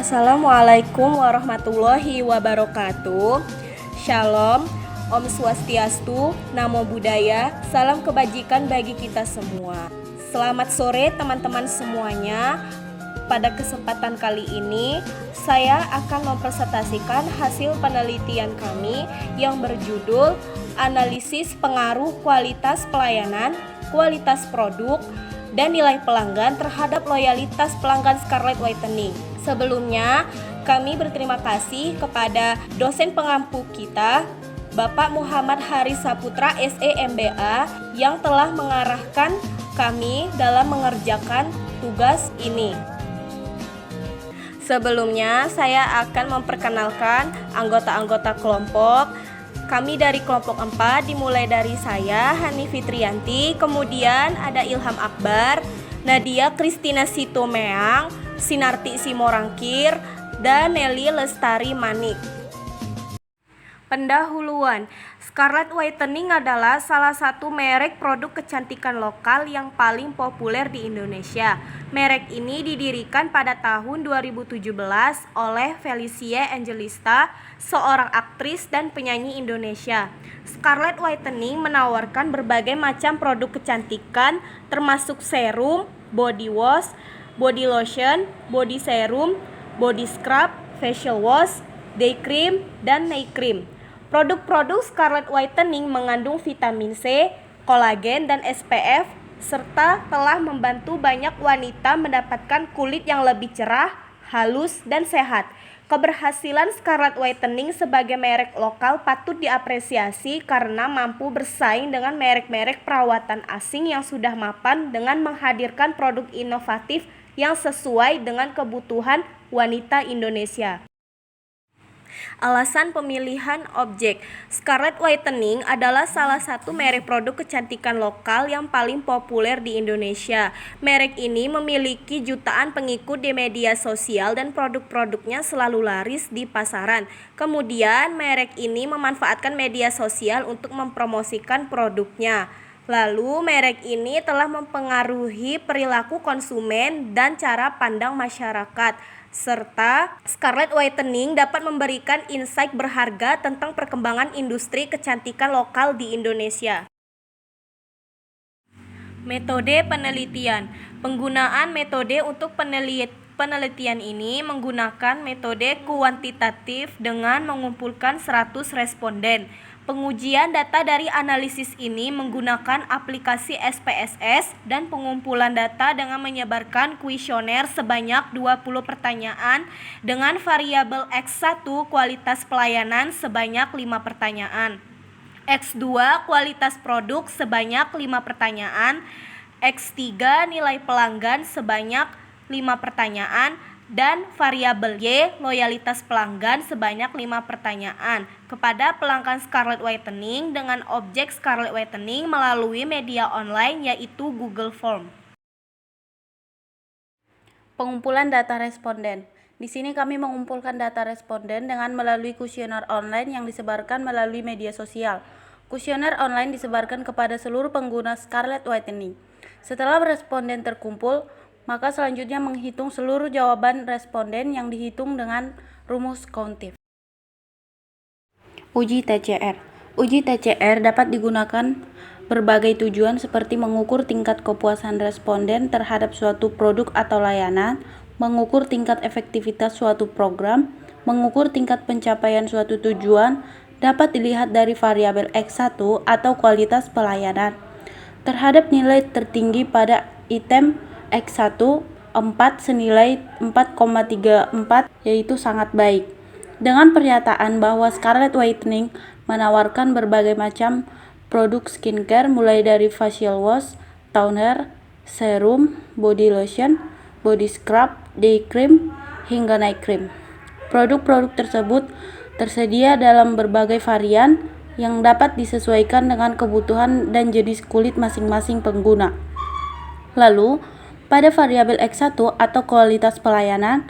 Assalamualaikum warahmatullahi wabarakatuh. Shalom, Om Swastiastu, Namo Buddhaya, salam kebajikan bagi kita semua. Selamat sore teman-teman semuanya. Pada kesempatan kali ini, saya akan mempresentasikan hasil penelitian kami yang berjudul Analisis Pengaruh Kualitas Pelayanan, Kualitas Produk, dan Nilai Pelanggan terhadap Loyalitas Pelanggan Scarlet Whitening. Sebelumnya, kami berterima kasih kepada dosen pengampu kita, Bapak Muhammad Haris Saputra, SE MBA, yang telah mengarahkan kami dalam mengerjakan tugas ini. Sebelumnya, saya akan memperkenalkan anggota-anggota kelompok. Kami dari kelompok 4, dimulai dari saya, Hani Fitrianti, kemudian ada Ilham Akbar, Nadia Kristina Sitomeang, Sinarti Simorangkir, dan Nelly Lestari Manik. Pendahuluan, Scarlet Whitening adalah salah satu merek produk kecantikan lokal yang paling populer di Indonesia. Merek ini didirikan pada tahun 2017 oleh Felicia Angelista, seorang aktris dan penyanyi Indonesia. Scarlet Whitening menawarkan berbagai macam produk kecantikan termasuk serum, body wash, body lotion, body serum, body scrub, facial wash, day cream, dan night cream. Produk-produk Scarlet Whitening mengandung vitamin C, kolagen, dan SPF, serta telah membantu banyak wanita mendapatkan kulit yang lebih cerah, halus, dan sehat. Keberhasilan Scarlet Whitening sebagai merek lokal patut diapresiasi karena mampu bersaing dengan merek-merek perawatan asing yang sudah mapan dengan menghadirkan produk inovatif yang sesuai dengan kebutuhan wanita Indonesia. Alasan pemilihan objek. Scarlet Whitening adalah salah satu merek produk kecantikan lokal yang paling populer di Indonesia. Merek ini memiliki jutaan pengikut di media sosial dan produk-produknya selalu laris di pasaran. Kemudian, merek ini memanfaatkan media sosial untuk mempromosikan produknya. Lalu, merek ini telah mempengaruhi perilaku konsumen dan cara pandang masyarakat, serta Scarlet Whitening dapat memberikan insight berharga tentang perkembangan industri kecantikan lokal di Indonesia. Metode penelitian. Penggunaan metode untuk penelitian ini menggunakan metode kuantitatif dengan mengumpulkan 100 responden. Pengujian data dari analisis ini menggunakan aplikasi SPSS dan pengumpulan data dengan menyebarkan kuesioner sebanyak 20 pertanyaan dengan variabel X1 kualitas pelayanan sebanyak 5 pertanyaan, X2 kualitas produk sebanyak 5 pertanyaan, X3 nilai pelanggan sebanyak 5 pertanyaan, dan variabel Y loyalitas pelanggan sebanyak 5 pertanyaan kepada pelanggan Scarlet Whitening dengan objek Scarlet Whitening melalui media online yaitu Google Form. Pengumpulan data responden. Di sini kami mengumpulkan data responden dengan melalui kuesioner online yang disebarkan melalui media sosial. Kuesioner online disebarkan kepada seluruh pengguna Scarlet Whitening. Setelah responden terkumpul, maka selanjutnya menghitung seluruh jawaban responden yang dihitung dengan rumus countif. Uji TCR. Uji TCR dapat digunakan berbagai tujuan seperti mengukur tingkat kepuasan responden terhadap suatu produk atau layanan, mengukur tingkat efektivitas suatu program, mengukur tingkat pencapaian suatu tujuan, dapat dilihat dari variabel X1 atau kualitas pelayanan. Terhadap nilai tertinggi pada item X1 4 senilai 4,34 yaitu sangat baik. Dengan pernyataan bahwa Scarlet Whitening menawarkan berbagai macam produk skincare mulai dari facial wash, toner, serum, body lotion, body scrub, day cream, hingga night cream. Produk-produk tersebut tersedia dalam berbagai varian yang dapat disesuaikan dengan kebutuhan dan jenis kulit masing-masing pengguna. Lalu, pada variabel X1 atau kualitas pelayanan,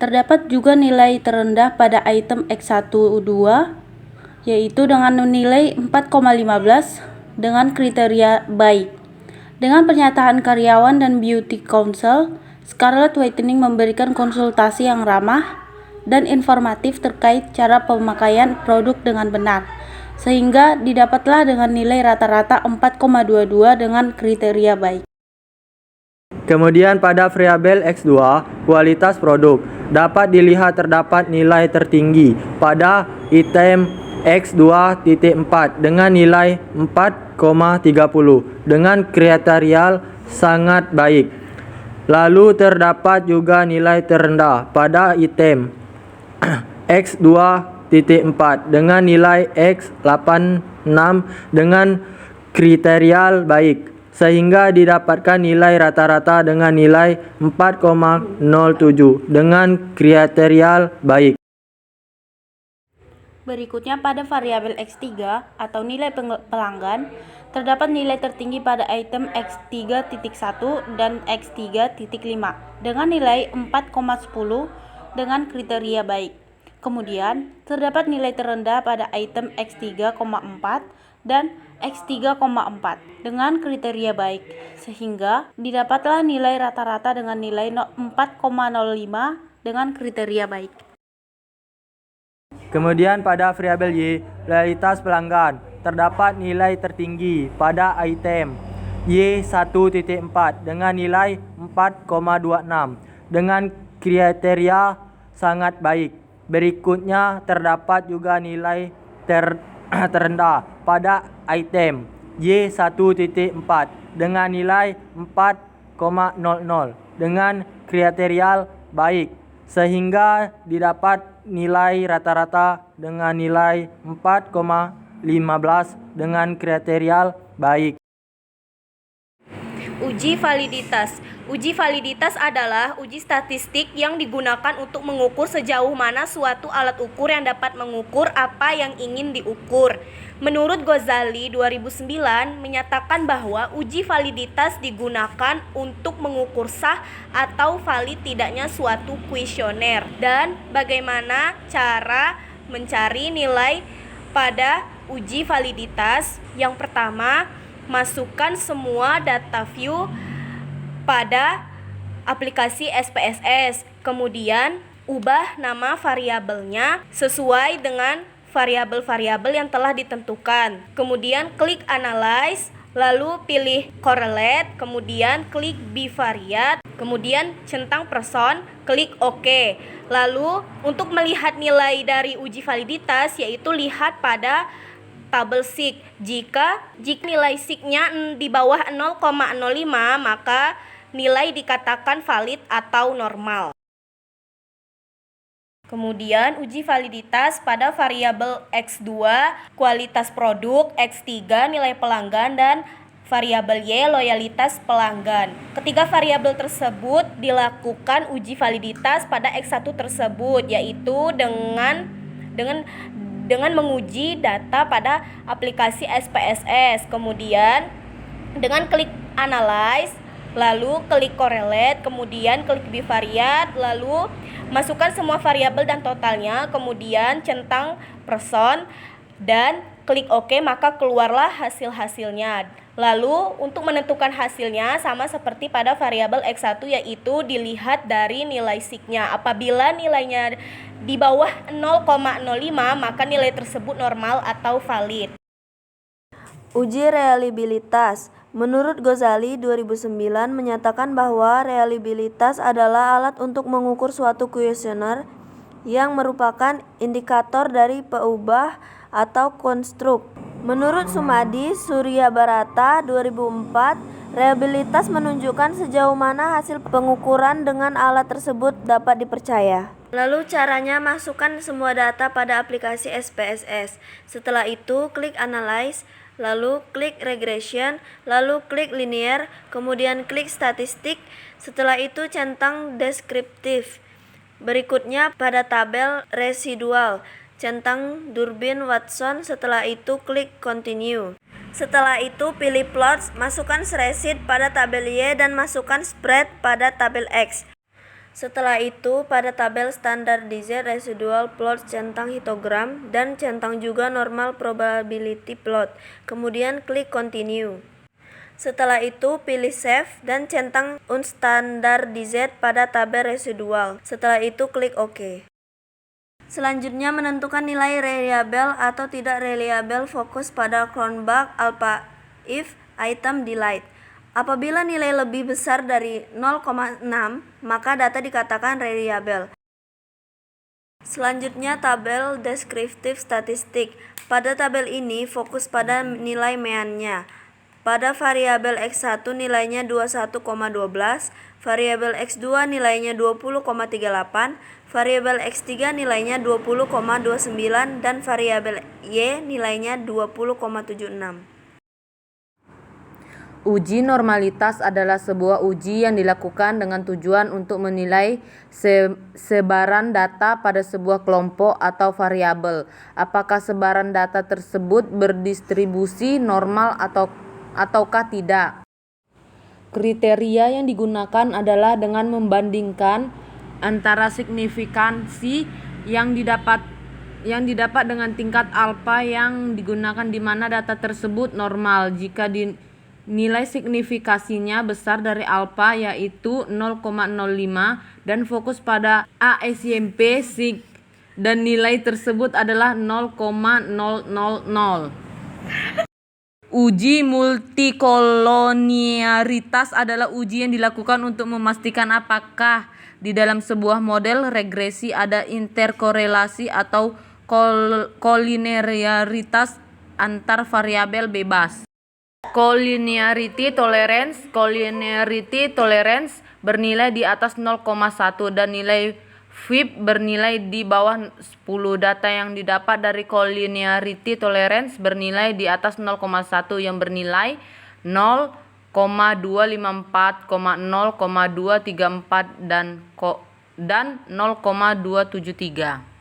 terdapat juga nilai terendah pada item X12, yaitu dengan nilai 4,15 dengan kriteria baik. Dengan pernyataan karyawan dan beauty council, Scarlet Whitening memberikan konsultasi yang ramah dan informatif terkait cara pemakaian produk dengan benar, sehingga didapatlah dengan nilai rata-rata 4,22 dengan kriteria baik. Kemudian pada variabel X2, kualitas produk, dapat dilihat terdapat nilai tertinggi pada item X2.4 dengan nilai 4,30 dengan kriteria sangat baik. Lalu terdapat juga nilai terendah pada item X2.4 dengan nilai X86 dengan kriteria baik, sehingga didapatkan nilai rata-rata dengan nilai 4,07 dengan kriteria baik. Berikutnya pada variabel X3 atau nilai pelanggan, terdapat nilai tertinggi pada item X3.1 dan X3.5 dengan nilai 4,10 dengan kriteria baik. Kemudian, terdapat nilai terendah pada item X3,4 dan X3,4 dengan kriteria baik, sehingga didapatlah nilai rata-rata dengan nilai 4,05 dengan kriteria baik. Kemudian pada variabel Y, loyalitas pelanggan, terdapat nilai tertinggi pada item Y1.4 dengan nilai 4,26 dengan kriteria sangat baik. Berikutnya terdapat juga nilai terendah pada item Y1.4 dengan nilai 4,00 dengan kriteria baik, sehingga didapat nilai rata-rata dengan nilai 4,15 dengan kriteria baik. Uji validitas. Uji validitas adalah uji statistik yang digunakan untuk mengukur sejauh mana suatu alat ukur yang dapat mengukur apa yang ingin diukur. Menurut Ghazali 2009 menyatakan bahwa uji validitas digunakan untuk mengukur sah atau valid tidaknya suatu kuesioner. Dan bagaimana cara mencari nilai pada uji validitas? Yang pertama, masukkan semua data view pada aplikasi SPSS. Kemudian ubah nama variabelnya sesuai dengan variabel-variabel yang telah ditentukan. Kemudian klik analyze, lalu pilih correlate, kemudian klik bivariate, kemudian centang person, klik OK. Lalu untuk melihat nilai dari uji validitas, yaitu lihat pada tabel SIG. Jika nilai SIG-nya di bawah 0,05, maka nilai dikatakan valid atau normal. Kemudian uji validitas pada variabel X2, kualitas produk, X3, nilai pelanggan, dan variabel Y, loyalitas pelanggan. Ketiga variabel tersebut dilakukan uji validitas pada X1 tersebut, yaitu dengan menguji data pada aplikasi SPSS. Kemudian dengan klik analyze, lalu klik correlate, kemudian klik bivariate, lalu masukkan semua variabel dan totalnya, kemudian centang person dan klik OK, maka keluarlah hasil-hasilnya. Lalu untuk menentukan hasilnya sama seperti pada variabel X1, yaitu dilihat dari nilai SIG-nya. Apabila nilainya di bawah 0,05, maka nilai tersebut normal atau valid. Uji reliabilitas. Menurut Ghazali 2009 menyatakan bahwa reliabilitas adalah alat untuk mengukur suatu kuesioner yang merupakan indikator dari peubah atau konstruk. Menurut Sumadi Surya Barata 2004, reliabilitas menunjukkan sejauh mana hasil pengukuran dengan alat tersebut dapat dipercaya. Lalu caranya, masukkan semua data pada aplikasi SPSS. Setelah itu klik analyze, lalu klik regression, lalu klik linear, kemudian klik statistik. Setelah itu centang deskriptif. Berikutnya pada tabel residual, centang Durbin Watson. Setelah itu klik continue. Setelah itu pilih plots, masukkan spreadsheet pada tabel Y dan masukkan spread pada tabel X. Setelah itu pada tabel standardized residual plot centang histogram dan centang juga normal probability plot. Kemudian klik continue. Setelah itu, pilih Save dan centang Unstandardized pada tabel residual. Setelah itu, klik OK. Selanjutnya, menentukan nilai reliable atau tidak reliable fokus pada cronbug alpha if item delete. Apabila nilai lebih besar dari 0,6, maka data dikatakan reliable. Selanjutnya, tabel deskriptif statistik. Pada tabel ini, fokus pada nilai meannya. Pada variabel X1 nilainya 21,12, variabel X2 nilainya 20,38, variabel X3 nilainya 20,29, dan variabel Y nilainya 20,76. Uji normalitas adalah sebuah uji yang dilakukan dengan tujuan untuk menilai sebaran data pada sebuah kelompok atau variabel. Apakah sebaran data tersebut berdistribusi normal ataukah tidak. Kriteria yang digunakan adalah dengan membandingkan antara signifikansi yang didapat dengan tingkat alfa yang digunakan di mana data tersebut normal. Jika nilai signifikasinya besar dari alfa yaitu 0,05 dan fokus pada ASYP sig dan nilai tersebut adalah 0,000. Uji multikoloniaritas adalah uji yang dilakukan untuk memastikan apakah di dalam sebuah model regresi ada interkorelasi atau kolinearitas antar variabel bebas. Collinearity tolerance bernilai di atas 0,1 dan nilai FIB bernilai di bawah 10. Data yang didapat dari collinearity tolerance bernilai di atas 0,1 yang bernilai 0,254, 0,234 dan 0,273.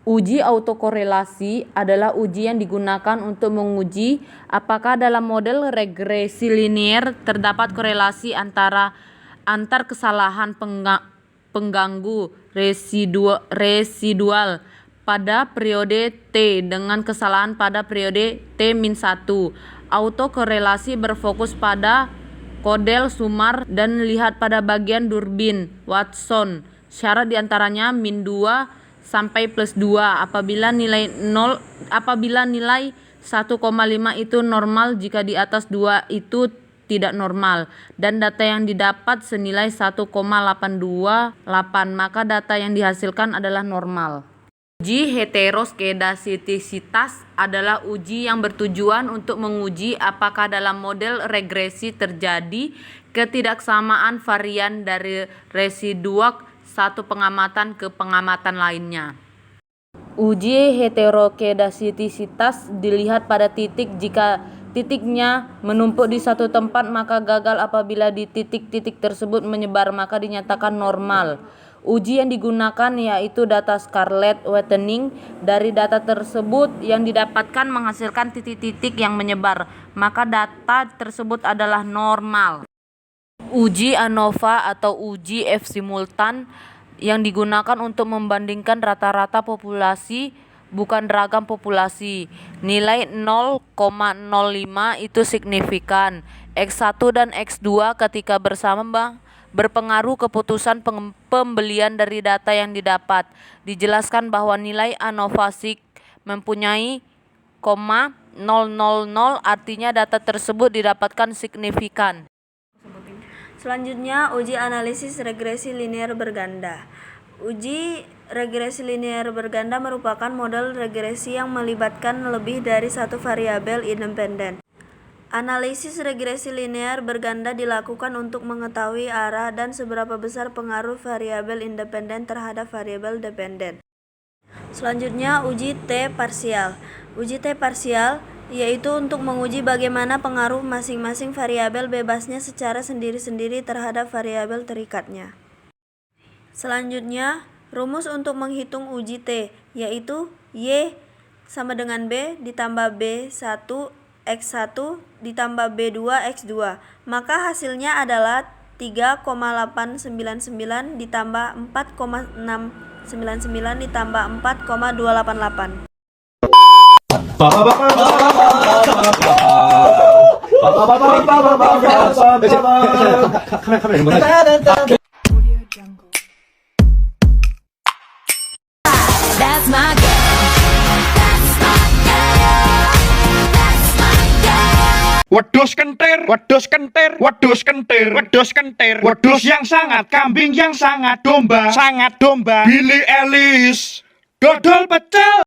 Uji autokorelasi adalah uji yang digunakan untuk menguji apakah dalam model regresi linier terdapat korelasi antar kesalahan pengganggu residual pada periode T dengan kesalahan pada periode T-1. Autokorelasi berfokus pada kodel Sumar dan lihat pada bagian Durbin Watson. Syarat diantaranya -2 sampai +2. Apabila nilai 1,5 itu normal, jika di atas 2 itu tidak normal, dan data yang didapat senilai 1,828, maka data yang dihasilkan adalah normal. Uji heteroskedastisitas adalah uji yang bertujuan untuk menguji apakah dalam model regresi terjadi ketidaksamaan varian dari residual satu pengamatan ke pengamatan lainnya. Uji heterokedastisitas dilihat pada titik. Jika titiknya menumpuk di satu tempat maka gagal. Apabila di titik-titik tersebut menyebar maka dinyatakan normal. Uji yang digunakan yaitu data Scarlett Whitening. Dari data tersebut yang didapatkan menghasilkan titik-titik yang menyebar, maka data tersebut adalah normal. Uji ANOVA atau uji F simultan yang digunakan untuk membandingkan rata-rata populasi bukan ragam populasi. Nilai 0,05 itu signifikan. X1 dan X2 ketika bersama berpengaruh keputusan pembelian dari data yang didapat. Dijelaskan bahwa nilai ANOVA sig mempunyai 0,000 artinya data tersebut didapatkan signifikan. Selanjutnya, uji analisis regresi linear berganda. Uji regresi linear berganda merupakan model regresi yang melibatkan lebih dari satu variabel independen. Analisis regresi linear berganda dilakukan untuk mengetahui arah dan seberapa besar pengaruh variabel independen terhadap variabel dependen. Selanjutnya, uji T parsial. Uji T parsial yaitu untuk menguji bagaimana pengaruh masing-masing variabel bebasnya secara sendiri-sendiri terhadap variabel terikatnya. Selanjutnya, rumus untuk menghitung uji T yaitu Y sama dengan B ditambah B1 X1 ditambah B2 X2. Maka hasilnya adalah 3,899 ditambah 4,699 ditambah 4,288. That's my girl. That's my girl. That's my girl. Wedhus kentir, wedhus kentir, wedhus kentir, wedhus kentir, wedhus yang sangat, kambing yang sangat domba, Billy Ellis, dodol pecel.